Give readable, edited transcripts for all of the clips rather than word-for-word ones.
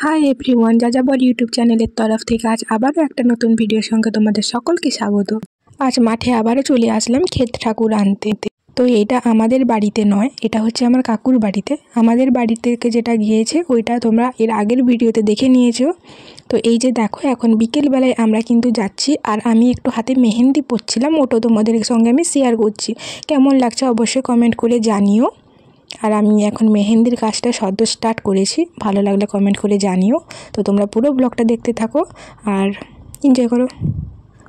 Hi everyone, যাযাবর YouTube চ্যানেলের তরফ থেকে আজ আবারও একটা নতুন ভিডিওর সঙ্গে তোমাদের সকলকে স্বাগত। আজ মাঠে আবারও চলে আসলাম ক্ষেত ঠাকুর আনতে। তো এটা আমাদের বাড়িতে নয়, এটা হচ্ছে আমার কাকুর বাড়িতে। আমাদের বাড়ি থেকে যেটা গিয়েছে ওইটা তোমরা এর আগের ভিডিওতে দেখে নিয়েছো। তো এই যে দেখো, এখন বিকেলবেলায় আমরা কিন্তু যাচ্ছি, আর আমি একটু হাতে মেহেন্দি পরছিলাম, ওটা তোমাদের সঙ্গে আমি শেয়ার করছি। কেমন লাগছে অবশ্যই কমেন্ট করে জানিও। আর আমি এখন মেহেন্দির কাজটা সদ্য স্টার্ট করেছি, ভালো লাগলে কমেন্ট করে জানিও। তো তোমরা পুরো ব্লগটা দেখতে থাকো আর এনজয় করো।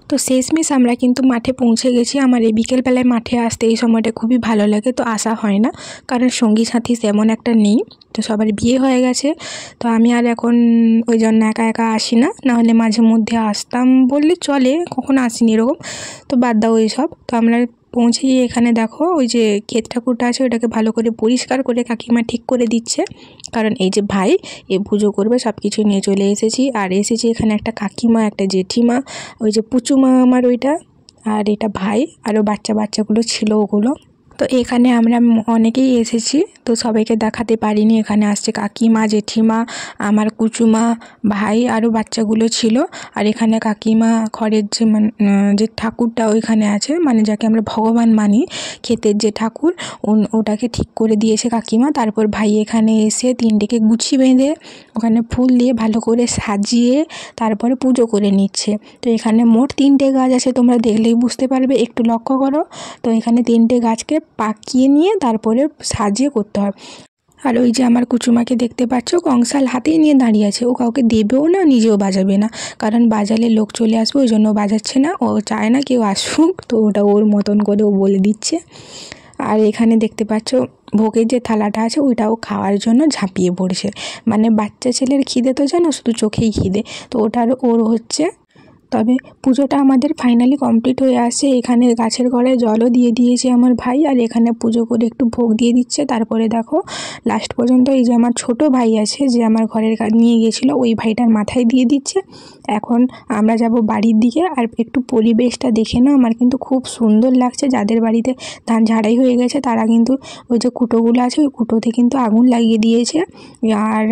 তো শেষমেশ আমরা কিন্তু মাঠে পৌঁছে গেছি। আমার এই বিকেলবেলায় মাঠে আসতে এই সময়টা খুবই ভালো লাগে, তো আসা হয় না, কারণ সঙ্গী সাথী তেমন একটা নেই, তো সবার বিয়ে হয়ে গেছে। তো আমি আর এখন ওই জন্য একা একা আসি না, নাহলে মাঝে মধ্যে আসতাম বললে চলে, কখনো আসিনি এরকম। তো বাদ দাও এইসব। তো আমরা পৌঁছে গিয়ে এখানে দেখো ওই যে ক্ষেত ঠাকুরটা আছে ওটাকে ভালো করে পরিষ্কার করে কাকিমা ঠিক করে দিচ্ছে, কারণ এই যে ভাই এ পুজো করবে, সব কিছু নিয়ে চলে এসেছি। আর এসেছি এখানে একটা কাকিমা, একটা জেঠিমা, ওই যে পুচুমা আমার ওইটা, আর এটা ভাই, আরও বাচ্চাগুলো ছিল ওগুলো। তো এখানে আমরা অনেকেই এসেছি, তো সবাইকে দেখাতে পারিনি। এখানে আসছে কাকিমা, জেঠিমা, আমার কুচুমা, ভাই, আরও বাচ্চাগুলো ছিল। আর এখানে কাকিমা ঘরের যে যে ঠাকুরটা ওইখানে আছে, মানে যাকে আমরা ভগবান মানি, ক্ষেতের যে ঠাকুর, ওটাকে ঠিক করে দিয়েছে কাকিমা। তারপর ভাই এখানে এসে তিনটেকে গুছি বেঁধে ওখানে ফুল দিয়ে ভালো করে সাজিয়ে তারপরে পুজো করে নিচ্ছে। তো এখানে মোট 3টে গাছ আছে, তোমরা দেখলেই বুঝতে পারবে, একটু লক্ষ্য করো। তো এখানে 3টে গাছকে পাকিয়ে নিয়ে তারপরে সাজিয়ে করতে হয়। আর ওই যে আমার কুচুমাকে দেখতে পাচ্ছ, কংসাল হাতেই নিয়ে দাঁড়িয়ে আছে, ও কাউকে দেবেও না, নিজেও বাজাবে না, কারণ বাজালে লোক চলে আসবে, ওই জন্য বাজাচ্ছে না, ও চায় না কেউ আসুক, তো ওটা ওর মতন করে ও বলে দিচ্ছে। আর এখানে দেখতে পাচ্ছ ভোগের যে থালাটা আছে ওইটাও খাওয়ার জন্য ঝাঁপিয়ে পড়ছে, মানে বাচ্চা ছেলের খিদে তো জানো, শুধু চোখেই খিদে, তো ওটার ওর হচ্ছে। তবে পুজোটা আমাদের ফাইনালি কমপ্লিট হয়ে আসছে। এখানে গাছের গোড়ায় জলও দিয়ে দিয়েছে আমার ভাই, আর এখানে পুজো করে একটু ভোগ দিয়ে দিচ্ছে। তারপরে দেখো লাস্ট পর্যন্ত এই যে আমার ছোট ভাই আছে, যে আমার ঘরের নিয়ে গেছিলো, ওই ভাইটার মাথায় দিয়ে দিচ্ছে। এখন আমরা যাব বাড়ির দিকে। আর একটু পরিবেশটা দেখে নাও, আমার কিন্তু খুব সুন্দর লাগছে। যাদের বাড়িতে ধান ঝাড়াই হয়ে গেছে তারা কিন্তু ওই যে কুটোগুলো আছে ওই কুটোতে কিন্তু আগুন লাগিয়ে দিয়েছে, আর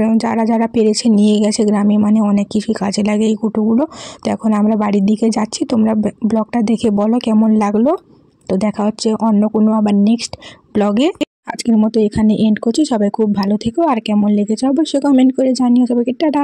যারা পেরেছে নিয়ে গেছে গ্রামে, মানে অনেক কিছুই কাজে লাগে এই কুটোগুলো। তো এখন আমরা বাড়ির দিকে যাচ্ছি, তোমরা ব্লগটা দেখে বলো কেমন লাগলো। তো দেখা হচ্ছে অন্য কোনো আবার নেক্সট ব্লগে। আজকের মতো এখানে এন্ড করছি। সবাই খুব ভালো থেকো, আর কেমন লেগেছে অবশ্যই কমেন্ট করে জানিও। সবাইকে টাটা।